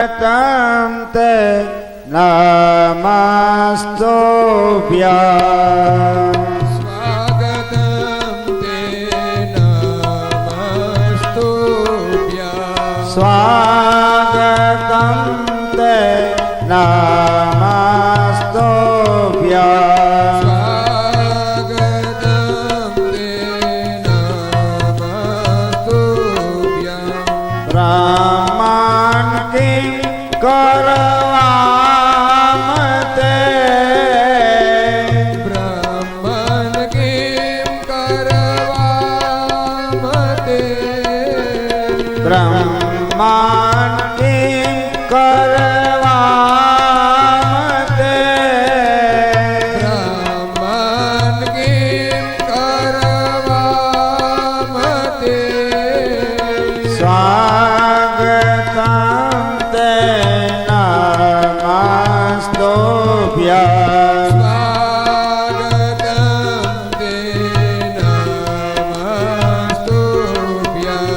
तं ते नमस्तुभ्यं स्वागतं ते नमस्तुभ्यं स्वागतं ते नमस्तुभ्यं स्वागतं ते नमस्तुभ्यं ब्रह्मन् किं करवामते ब्रह्मन् किं करवामते ब्रह्मन् किं करवामते ब्रह्मन् किं करवामते स्वागतं ते नमस्तुभ्यं स्वागतं ते नमस्तुभ्यं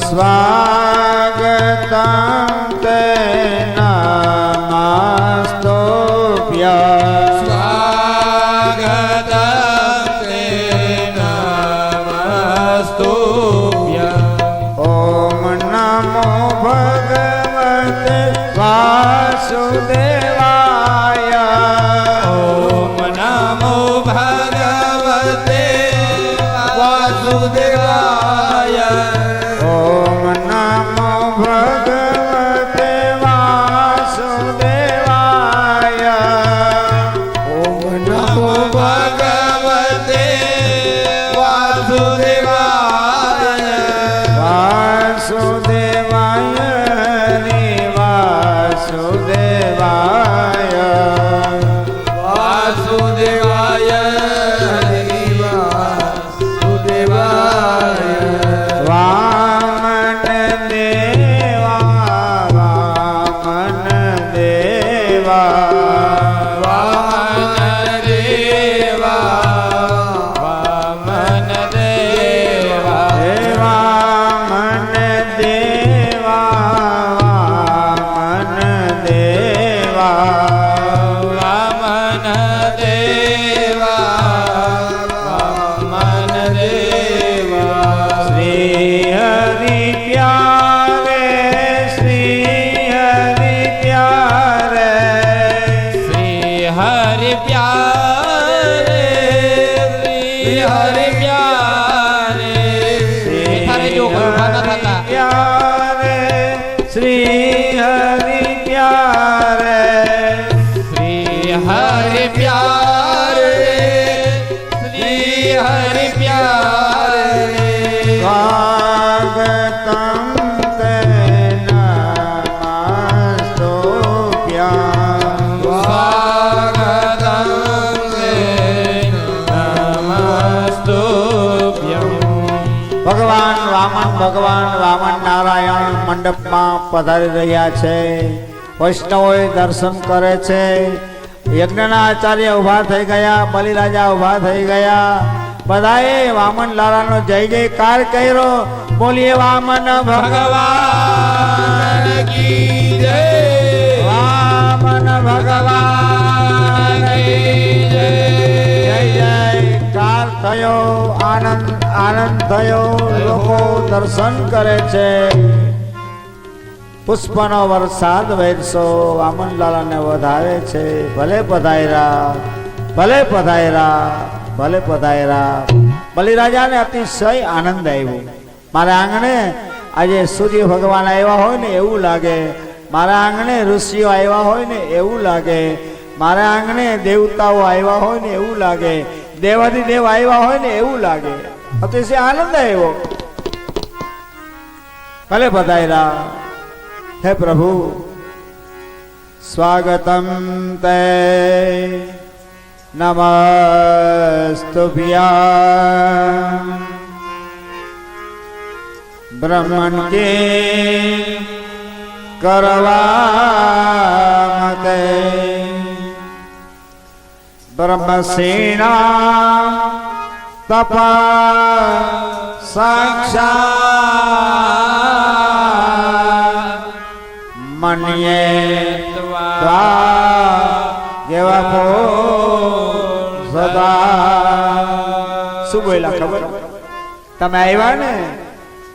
स्वागतं ते नमस्तुभ्यं स्वागतं ते ॐ नमो भगवते वासुदेवाय ॐ नमो भगवते वासुदेवाय वासुदेवाय रे वासुदेवाय वासुदेवाय हरि वासुदेवाय वामन देवा वामन देवा वामन देवा वामन देवा हे वामन देवा वामन देवा वामन देवा वामन देवा श्री हरि प्यारे श्री हरि प्यारे श्री हरि प्यारे श्री हरि प्यारे थारे जो गुरुवाना था प्यारे श्री हरि प्यारे श्री हरि प्यारे श्री हरि प्यारे स्वागतं ते नमस्तुभ्यं स्वागतं ते नमस्तुभ्यं ભગવાન વામન નારાયણ મંડપમાં પધારી રહ્યા છે. વૈષ્ણવોએ દર્શન કરે છે. યજ્ઞના આચાર્ય ઊભા થઈ ગયા, બલિરાજા ઊભા થઈ ગયા. બધાએ વામન લાલાનો જય જયકાર કર્યો. બોલીએ વામન ભગવાન કી જય વામન ભગવાન કી જય જયકાર થયો. આનંદ થયો. લોકો દર્શન કરે છે. પુષ્પનો વરસાદ વરસો વામનલાલાને વધારે છે. ભલે પધાર્યા, ભલે પધાર્યા, ભલે પધાર્યા. બલિરાજાને અતિશય આનંદ આવ્યો. મારા આંગણે આજે સૂર્ય ભગવાન આવ્યા હોય ને એવું લાગે. મારા આંગણે ઋષિઓ આવ્યા હોય ને એવું લાગે. મારા આંગણે દેવતાઓ આવ્યા હોય ને એવું લાગે. દેવાધિદેવ આવ્યા હોય ને એવું લાગે. અતિશય આનંદ આવ્યો. ભલે પધાર્યા. હે પ્રભુ, સ્વાગતમ તે નમસ્તુભ્યં બ્રહ્મણ કે કરવામતે બ્રહ્મસેના તપા સાક્ષાત મનીએ જેવા સદા શું બોલ્યા ખબર? તમે આવ્યા ને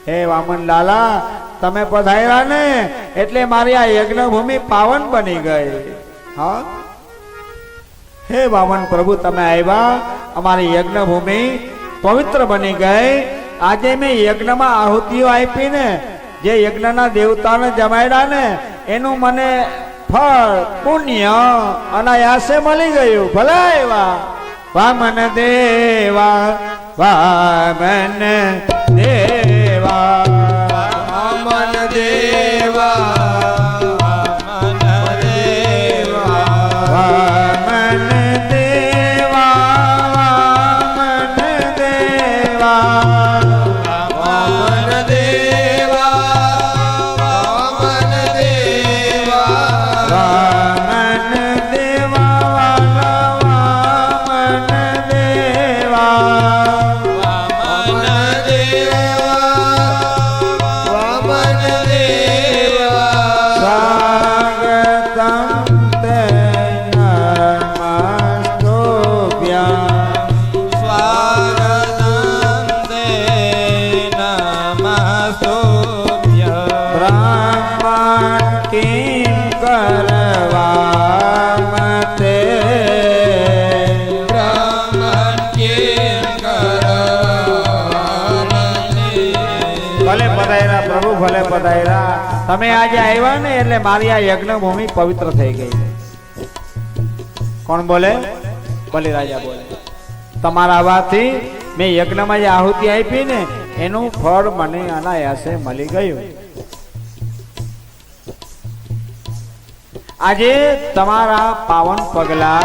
હે વામન લાલા, તમે પધાર્યા ને એટલે મારી આ યજ્ઞ ભૂમિ પાવન બની ગઈ. હા હે વામન પ્રભુ, તમે આવ્યા, અમારી યજ્ઞ ભૂમિ પવિત્ર બની ગઈ. આજે મેં યજ્ઞમાં આહુતિઓ આપી ને, જે યજ્ઞના દેવતાને જમાડ્યા ને, એનું મને ફળ પુણ્ય અનાયાસે મળી ગયું. ભલે એવા વામન દેવા, વામન દેવા, વામન દેવા, વામન દેવા, વામન દેવા, વામન દેવા, વામન દેવા, વામન દેવા, વામન દેવા, વામન દેવા, વામન દેવા, સ્વાગતં તે નમસ્તુભ્યં. સ્વાગતં તે નમસ્તુભ્યં. બ્રાહ્મણ કિં કરવામતે, બ્રહ્મણ કિં કરવામતે. ભલે પધાર્યા પ્રભુ, ભલે પધાર્યા. તમે આજે આવ્યા ને એટલે મારી આ યજ્ઞ ભૂમિ પવિત્ર થઈ ગઈ. કોણ બોલે? બલિરાજા બોલે. તમારા આવાથી મેં યજ્ઞમાં જે આહુતિ આપી ને, એનું ફળ મને અનાયાસે મળી ગયું. આજે તમારા પાવન પગલા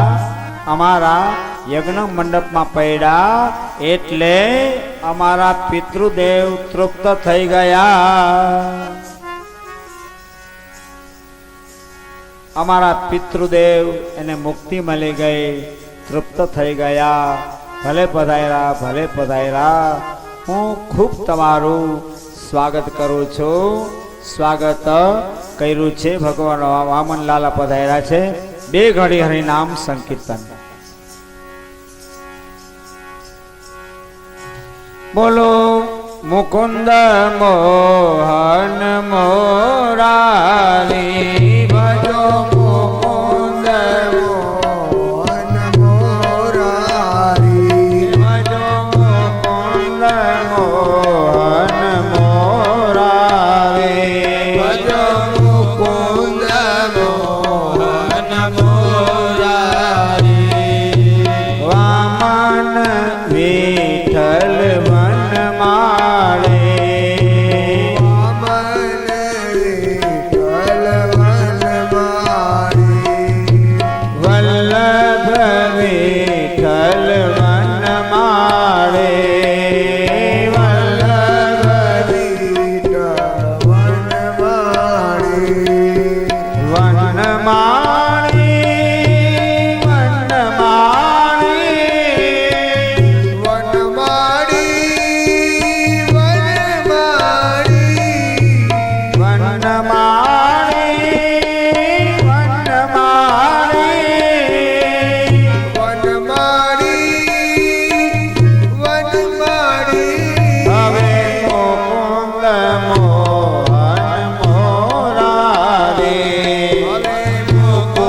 અમારા યજ્ઞ મંડપમાં પડ્યા એટલે અમારા પિતૃદેવ તૃપ્ત થઈ ગયા. અમારા પિતૃદેવ એને મુક્તિ મળી ગઈ, તૃપ્ત થઈ ગયા. ભલે પધાર્યા, ભલે પધાર્યા. હું ખૂબ તમારું સ્વાગત કરું છું. સ્વાગત કર્યું છે. ભગવાન વામન લાલા પધાર્યા છે. બે ઘડી હરિનામ સંકીર્તન. બોલો મુકુંદ મોહન મોરારી, ભજો મુકુંદ મોહન મોરારી, ભજો મુકુંદ મોહન મોરારી, ભજો મુકુંદ મોહન મોરારી. વામન વિઠ્ઠલ વનમાળે, વામન વિઠ્ઠલ વનમાળી. વલ્લભ વિઠ્ઠલ વનમાળે, વલ્લભ વિઠ્ઠલ વનમાળી. વનમાળી, વનમાળી, વનમાળી, વનમાળી. વનમાળી, વનમાળી. વનમાળી, હવે મુકુંદ મોહન મોરારી, હવે મુકુંદ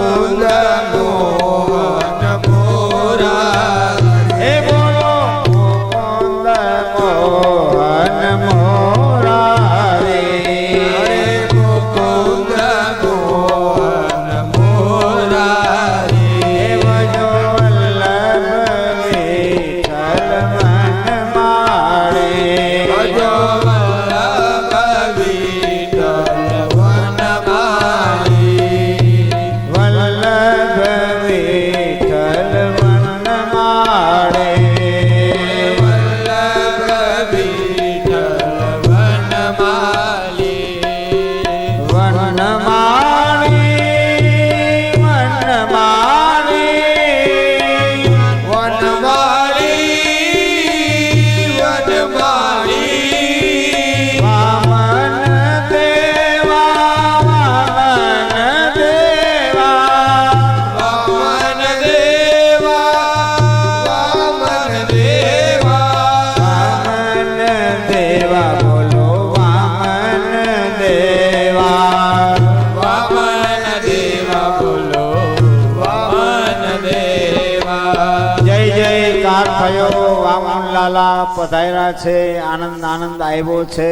થયો, વામનલાલા પધાર્યા છે, આનંદ આનંદ આવ્યો છે.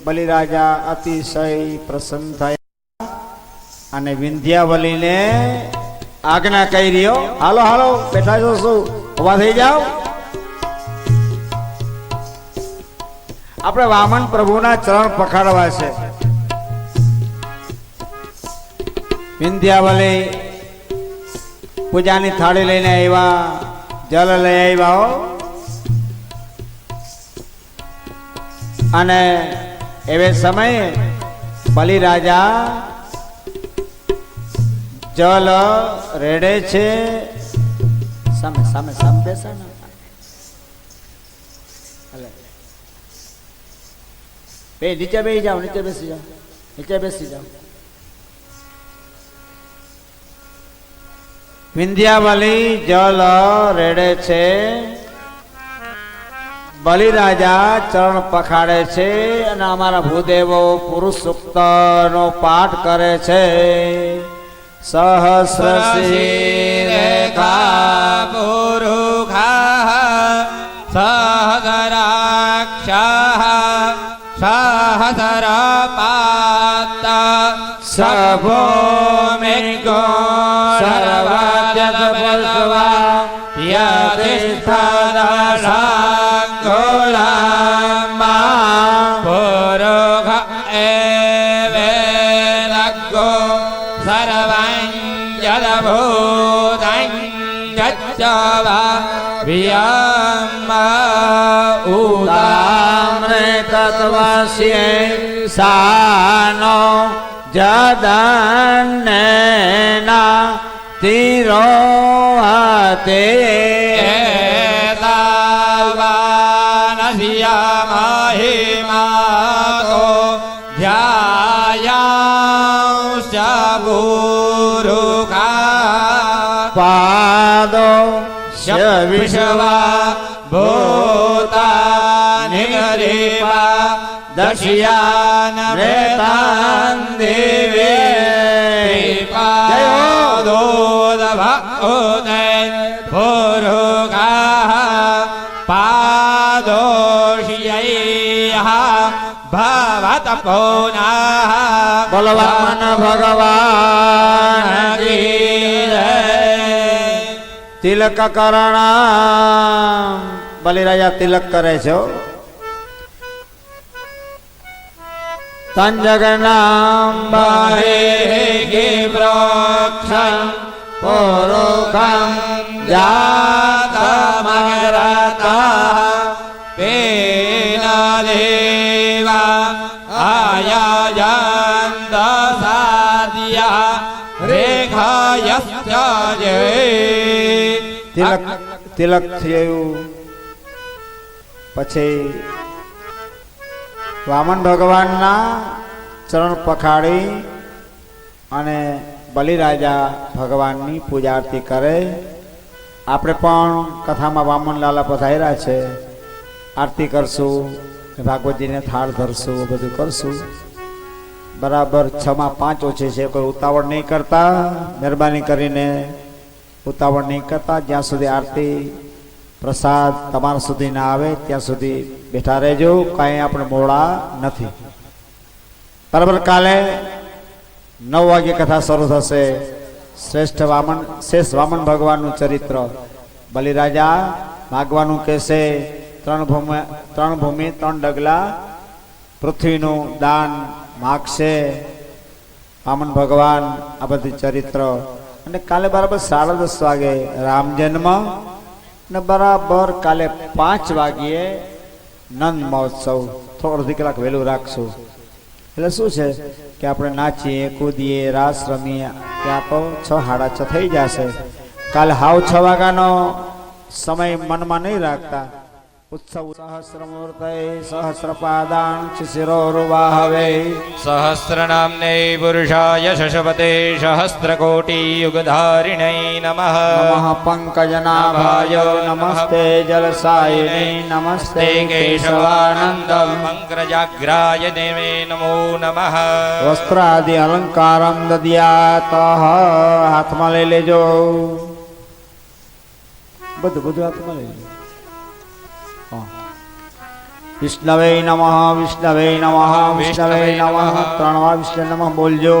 બલિરાજા અતિશય પ્રસન્ન થયા અને વિંધ્યાવલીને આજ્ઞા કરી રહ્યો, હાલો હાલો બેઠા છો શું, ઉભા થઈ જાઓ. આપણે વામન પ્રભુના ચરણ પખાડવા છે. વિંધ્યાવલી પૂજાની થાળી લઈને આવ્યા, જલ લઈ આવ્યા હો. અને એવે સમયે બલિરાજા જલ રેડે છે. સામે સામે સામે બેસા ને, બે નીચે બેસી જાઓ, નીચે બેસી જાઓ, નીચે બેસી જાઓ. વિંધ્યાવલી જલ રેડે છે, બલિરાજા ચરણ પખાડે છે અને અમારા ભૂદેવો પુરુષ સૂક્ત નો પાઠ કરે છે. સહસ્ર રેખા પુરુખા સહગરાક્ષા સહસ્ર પાતા સભૂમિગો સર્વજગપલ્વા યતિષ્ઠાદશાંગોલામા પુરુખ એવેલગ્ગો સર્વં જલભૂતં ગચ્છવા વિયમ્મા ઉદામૃતત્વસ્ય સાનો જદન્નેના તીરો હતે મહિમાતો ધ્યાયાંશ્ચ પુરુખા પાદો વિશ્વા ભૂતાનિ ગરીબા દશ્યાન રેતાન દેવે પાદોદભોદય પુરુખા પાદોષ્યૈઃ ભવત પુનઃ બલવાન ભગવાન કી જય. તિલક કરણ, બલિરાજા તિલક કરે છે. તન જગનામ બહિ પ્રોક્ષં પુરુખં જાતમગ્રતા પેન દેવા આયાયંત સાધ્યા રેખાયસ્ય જય. તિલક તિલક થયું પછી વામન ભગવાનના ચરણ પખાડી અને બલિરાજા ભગવાનની પૂજા આરતી કરે. આપણે પણ કથામાં વામનલાલા પધાર્યા છે, આરતી કરશું, ભાગવતજીને થાળ ધરશું, બધું કરશું. બરાબર 6:05 ઓછી છે. કોઈ ઉતાવળ નહીં કરતા, મહેરબાની કરીને ઉતાવળ નહીં કરતા. જ્યાં સુધી આરતી પ્રસાદ તમારા સુધી ના આવે ત્યાં સુધી બેઠા રહેજો. કાંઈ આપણે મોડા નથી. બરાબર કાલે 9 વાગે કથા શરૂ થશે. શ્રેષ્ઠ વામન ભગવાનનું ચરિત્ર. બલિરાજા માગવાનું કહેશે, 3 ભૂમિ 3 ડગલા પૃથ્વીનું દાન માગશે વામન ભગવાન. આ બધી ચરિત્ર. અને કાલે બરાબર 10:30 વાગે રામ જન્મ ને બરાબર કાલે 5 વાગ્યે નંદ મહોત્સવ. થોડો અડધી કલાક વહેલું રાખશું. એટલે શું છે કે આપણે નાચીએ, કૂદીએ, રાસ રમીએ, ત્યાં તો 6:30 થઈ જશે. કાલે હાવ 6 વાગ્યાનો સમય મનમાં નહીં રાખતા. ઉત્સવ સહસ્રમૂર્તય સહસ્રપાદાન શિરોરુવાહવે સહસ્રનામ્ને પુરુષાય શશવતે સહસ્રકોટિયુગધારિણે નમઃ. નમઃ પંકજનાભાય નમસ્તે જલસાયિને નમસ્તે કેશવાનંદ કેશવાનંદમ મંક્રજાગ્રાય દેવે નમો નમઃ. વસ્ત્રાદિ અલંકારમ દદ્યાત. હાથમાં લઈ લેજો, બધું હાથમાં લઈ લેજો. વિષ્ણવે નમઃ વિષ્ણવે નમઃ વિષ્ણવે નમઃ 3 વાર વિષ્ણુ નમઃ બોલજો.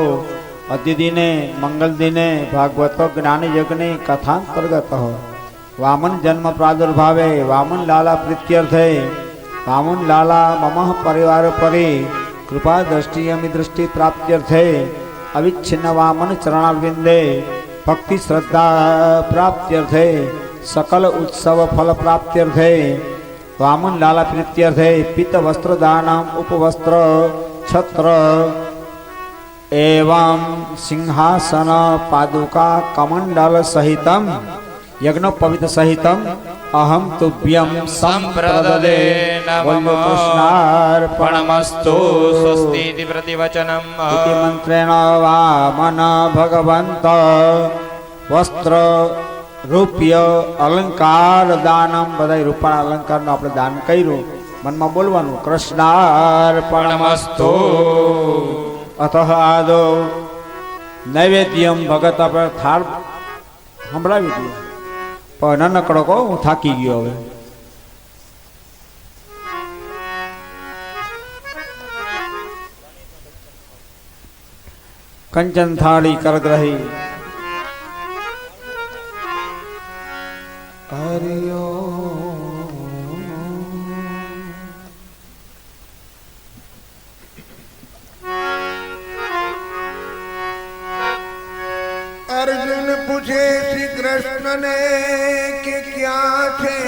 અતિથિને મંગલ દિને ભાગવત જ્ઞાન યજ્ઞ કથાંતર્ગત વામન જન્મ પ્રાદુર્ભાવે વામન લાલા પ્રીત્યર્થે વામન લાલા મમ પરિવાર પરી કૃપા દ્રષ્ટિ અમી દૃષ્ટિ પ્રાપ્ત્યર્થે અવિચ્છિન્ન વામન ચરણારવિંદે ભક્તિ શ્રદ્ધા પ્રાપ્ત્યર્થે સકલ ઉત્સવ ફલ પ્રાપ્ત્યર્થે વામન લાલા પ્રીત્યર્થે પિત્ત વસ્ત્ર દાનમ ઉપવસ્ત્ર છત્ર एवं सिंहासन पादुका कमंडल सहितम यज्ञोपवीत सहितम अहम तुभ्यं संप्रददे नमो कृष्णार्पणमस्तु स्वस्ति प्रतिवचनम् इति मंत्रेण वामन भगवंत वस्त्र રૂપ્ય અલંકાર દાનમ બધા રૂપાના અલંકારનું આપણે દાન કર્યું. મનમાં બોલવાનું કૃષ્ણાર્પણમસ્તુ. અથ આદો નૈવેદ્યમ ભગત આપણે થાળ સંભળાવી દઈએ. પણ નનકડો કહો હું થાકી ગયો હવે. કંચન થાળી કરગ્રહી હરિયો अर्जुन पूछे श्री कृष्ण ने कि क्या थे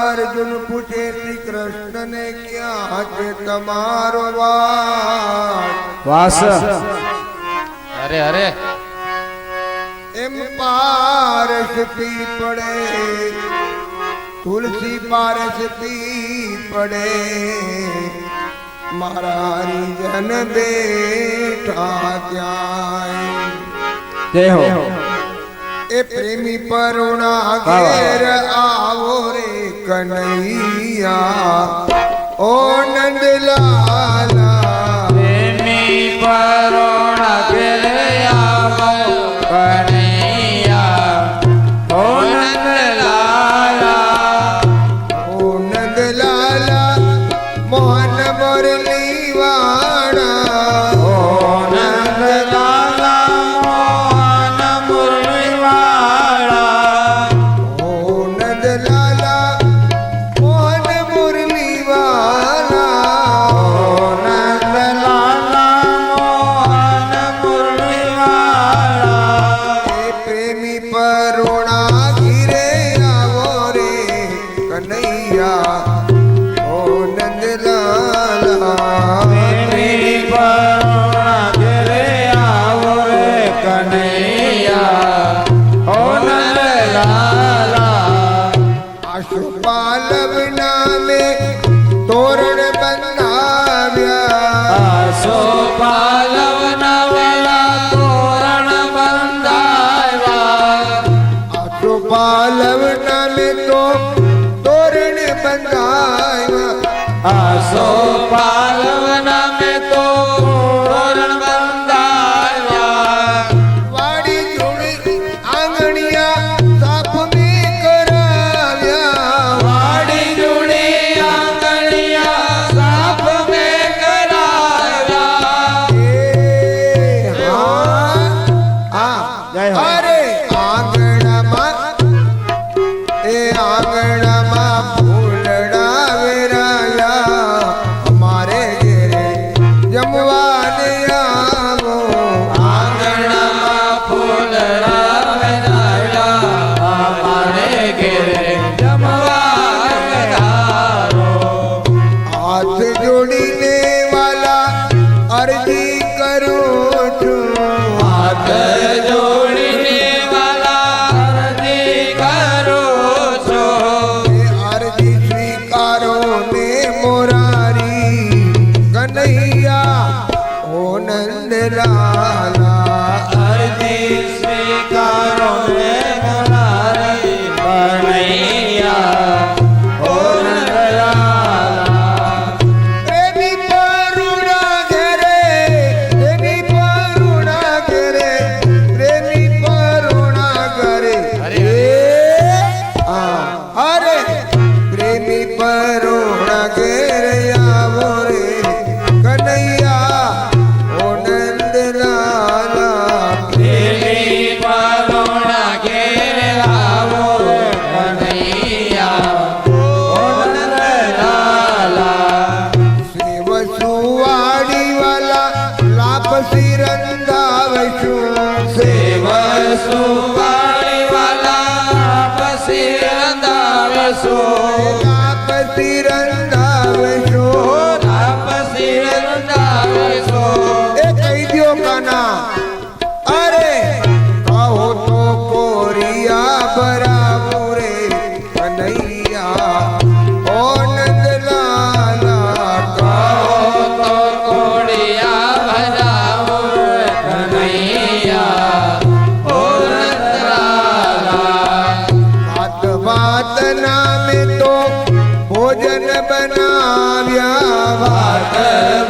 अर्जुन पूछे श्री कृष्ण ने क्या थे તમારો વાસ अरे अरे એમ પારસ પી પડે તુલસી પારસ પી પડે મારા હરિજન બેઠા ત્યાં જય હો. એ પ્રેમી પરુણા ઘેર આવો રે કનૈયા ઓ નંદલાલા પ્રેમી પરોણા ઘેરે આવો કનૈયા ઓ નંદલાલા ઓ નંદલાલા મોહન મુરલી વાળા ઓ નંદલાલા મોહન મુરલીવાળા ઓ નંદલાલા મોહન મુરલી વાળા ઓ નંદલાલા મોહન મુરલીવાળા એ પ્રેમી પરુણા ઘીરે આવો રે કનૈયા ઓ નંદલાલા પ્રેમી પરોણા ઘેરે આવો રે કનૈયા ઓ નંદલાલા આશુપાલવ નામે તોરણ બંધાવ્યા આસો પાલવના વાલા તોરણ બંધાવ્યા આશુપાલવ નામે તો તોરણ બંધાવ્યા આસો પાલવના મેં તો તોરણ બંધાવ્યા વાડી જોડી આંગણિયા સાફ મેં કરાવ્યા વાડી જોડી આંગણિયા સાફ મેં કરાવ્યા જય હો. અરે આંગણામાં એ આંગણામાં ફૂલડા વેરાયા અમારે ઘેરે જમવાને આવો આંગણામાં ફૂલડા વેરાયા અમારે ઘેરે જમવા પધારો. હાથ જોડીને વાલા અરજી કરું છું હાથ જોડીને વાલા અરજી કરું છું. એ અરજી સ્વીકારો ને મોરારી કનૈયા ઓ નંદલાલા અરજી સ્વીકારો ને મોરારી કનૈયા ઓ નંદલાલા. પ્રેમી પરુણા ઘેરે પ્રેમી પરુણા ઘેરે પ્રેમી પરુણા ઘરે અરે. તાપસી રંધાવશું સેવસુ વાણી વાલા પછી રંધાવશું તાપસી રંધાવશું પછી રંધાવશું એ કહી દ્યો કાના અરે કહો તો કોરિયા ભરાવું રે કનૈયા ઓ નંદલાલા કહો તો કોડિયા ભરાવો કનૈયા ઓ નંદલાલા વાત વાત નામે તો ભોજન બનાવ્યા વાત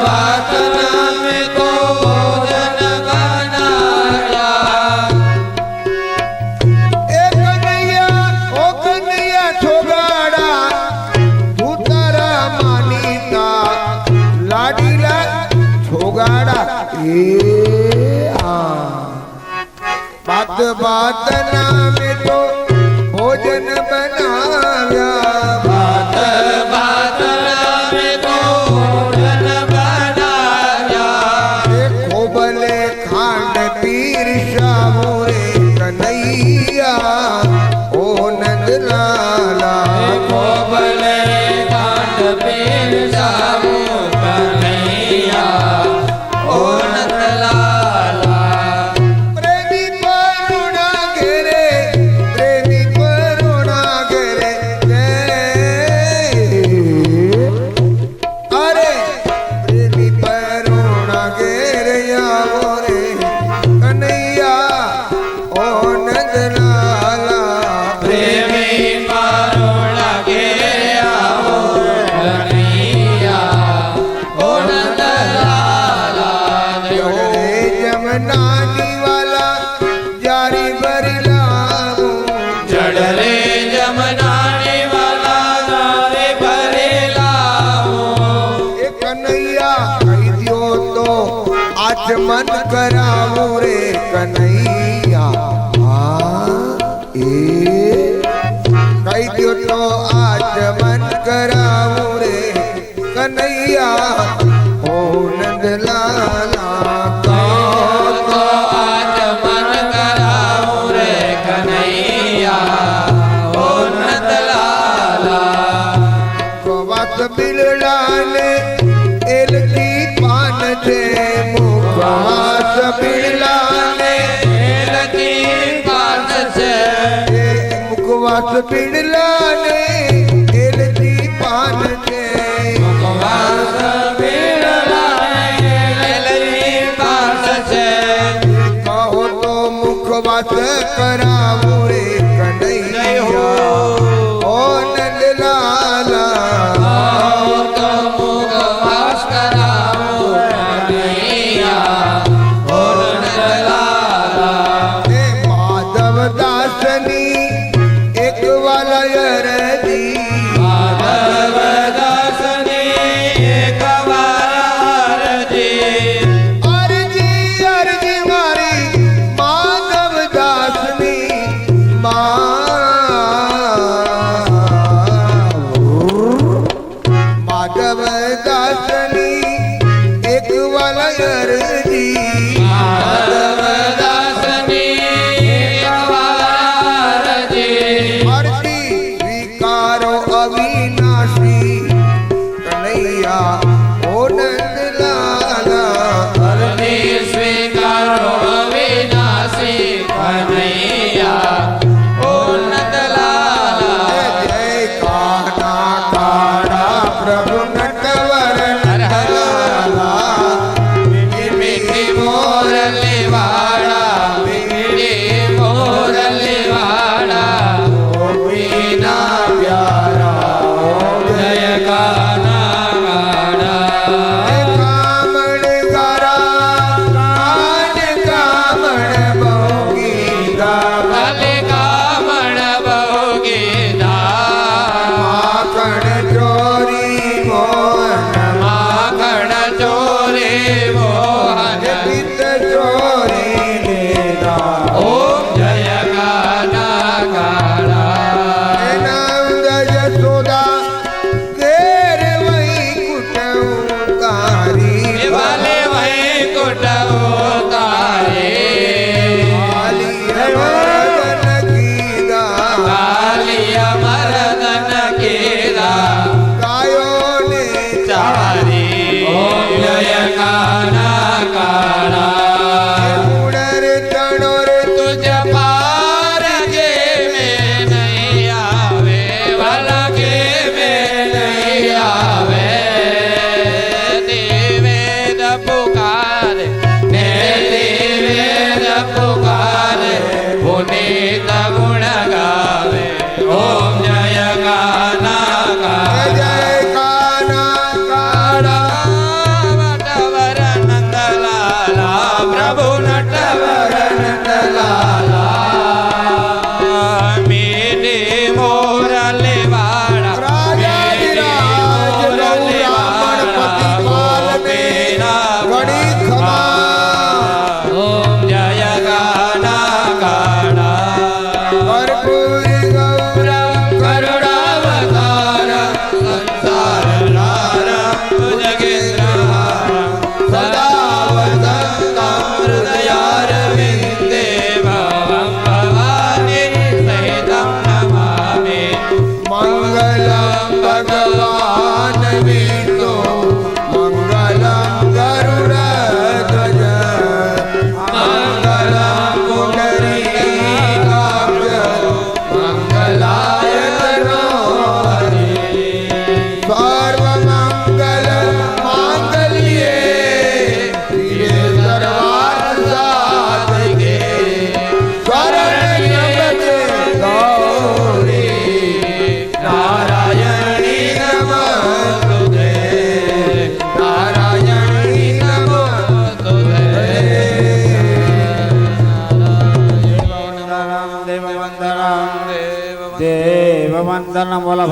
વાત નામે તો ભોજન બનાવ્યા એ કનૈયા ઓ કનૈયા છોગાડા તું તારા માનીતા લાડીલા છોગાડા એ આ બાત બાત નામે તો ભોજન બનાવ્યા વાત વાત નામે તો ભોજન બનાવ્યા એ ખોબલે ખાંડ પીરસાવું રે કનૈયા ઓ નંદલાલા કોબલે કાંડ પીરસાવું કનૈયા ઓ નંદલાલા પ્રેમી પરુણા ઘેરે પ્રેમી પરુણા ઘેરે અરે પ્રેમી પરુણા ઘેરે આવો રે કનૈયા ઓ નંદલાલા પ્રેમી પારોણા ઘેરે આવો કનૈયા ઓ નંદલાલા રે જમનાની વાલા જારી ભરી લાવું જડલે જમનાની વાલા ગારે ભરેલાઓ એ કનૈયા કહી દ્યો તો આચમન કરાવું રે કનૈયા હા એ કહી દ્યો તો આચમન કરાવું રે કનૈયા ઓ નંદલાલા તો આજ મન કરાવું રે કનૈયા ઓ નંદલાલા વાત બિલડાને એલકી પાન છે મુખવાસ બિલડાને લકી પાસ છે મુખવાસ બિલડાને એલકી પાન છે વાસ પીળલાય લકી પાસ છે કહો તો મુખવાસ કરાવું રે કનૈયા ઓ નંદલાલા તો મુખવાસ કરાવું કનૈયા ઓ નંદલાલા હે માધવ દાસની એક વાલય રજી માધવદાસની એક વાર અરજી અરજી અરજી મારી માધવ દાસની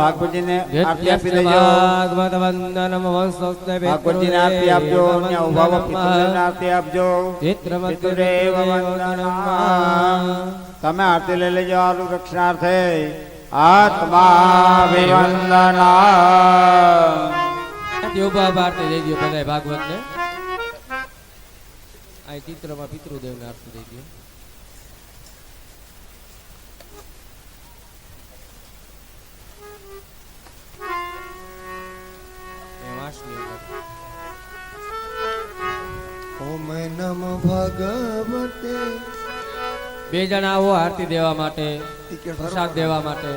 ભાગવતજીને આરતી આપી દેજો ભાગવત વંદનમ વંશસ્તે ભાગવતજીને આરતી આપજો ત્યાં ઉભા ઉભા પિતૃદેવને આરતી આપજો પિતૃદેવ વંદનમ તમે આરતી લઈ લેજો આરુ રક્ષણાર્થે આત્માભિવંદના ઉભા આરતી દઈ દો બધા ભાગવત ને આ ચિત્રમાં પિતૃદેવ ને આરતી દઈ દો ઓમ નમઃ ભગવતે બે જણા આવો આરતી દેવા માટે પ્રસાદ દેવા માટે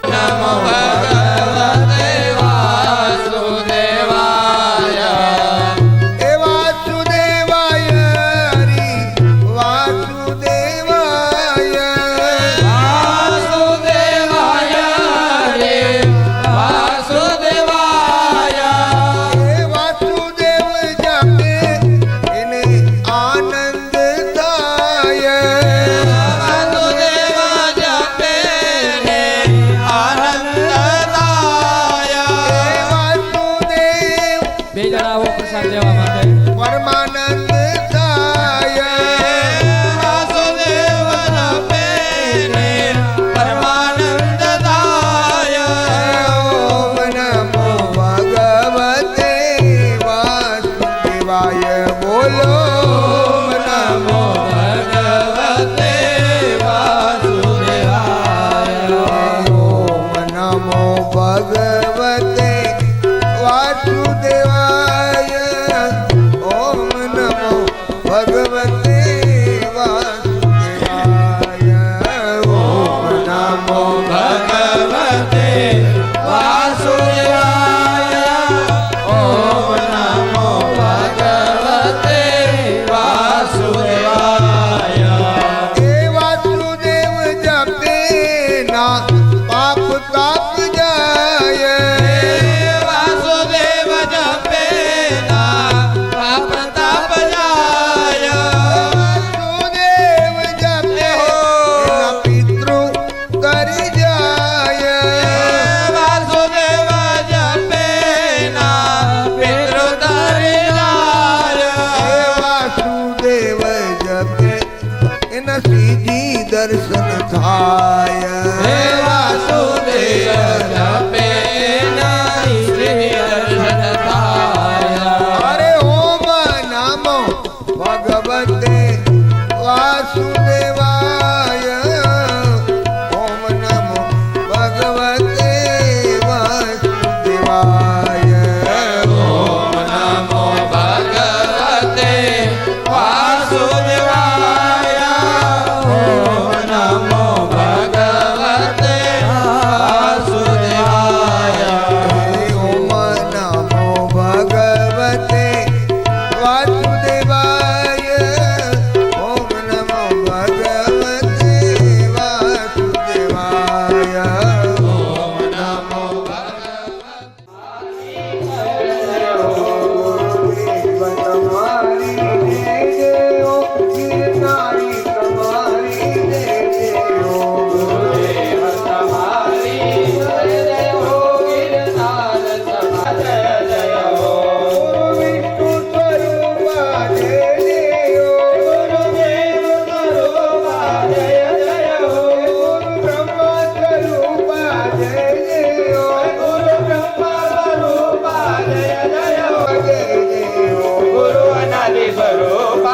નમો ભગવતે વાસુદેવાય એ વાસુદેવાય હરિ વાસુદેવાય વાસુદેવાય રે વાસુદેવાય એ વાસુદેવ જપે એને આનંદ થાય વાસુદેવ જપે રે આનંદદાય એ વાસુદેવ બે જણા આવો પ્રસાદ દેવા માટે પરમાનંદ થાય વાસુદેવ જપે રે પરમાનંદદાય ઓમ નમો ભગવતે વાસુદેવાય બોલો ઓમ નમો ભગવતે વાસુદેવાય ઓમ નમો ભગવતે વાસુદેવાય ઓમ નમો ભગવતે વાસુદેવાય ઓમ નમો ભગવતે વાસુદેવાય ઓમ નમો ભગવતે વાસુદેવાય એ વાસુદેવ જપે ના પાપ તાપ જાય વાસુદેવ જપે ના પાપ તાપ જાય વાસુદેવ જપે એના પિતૃ કરી જાય વાસુદેવ જપે ના પિતૃ તરી જાય એ વાસુદેવ જપે એના સીધી દર્શન થાય હે વાસુદેવ જપે ના શ્રી દર્શન થાય અરે ઓમ નમો ભગવતે વાસુદેવાય ઓમ નમો ભગવતે વાસુદેવાય ઓમ નમો ભગવતે વાસુદેવાય ઓમ નમો ભગવતે વાસુદેવાય ઓમ નમો ભગવતે વાસુદેવાય ઓમ નમો ભગવતે વાસુદેવાય ઓમ નમો તમારી જય જય ઓ ગિરનારી તમારી જય જય ઓ દેવ તમારી જય જય હો ગિરનાર તમારે જય હો વિષ્ણુ સ્વરૂપા જય જય ઓ ગુરુદેવ સ્વરૂપા જય જય હો બ્રહ્મા સ્વરૂપા જય જય ઓ ગુરુ બ્રહ્મા સ્વરૂપા જય જય હો જય જય ઓ ગુરુ અનાદિ સ્વરૂપા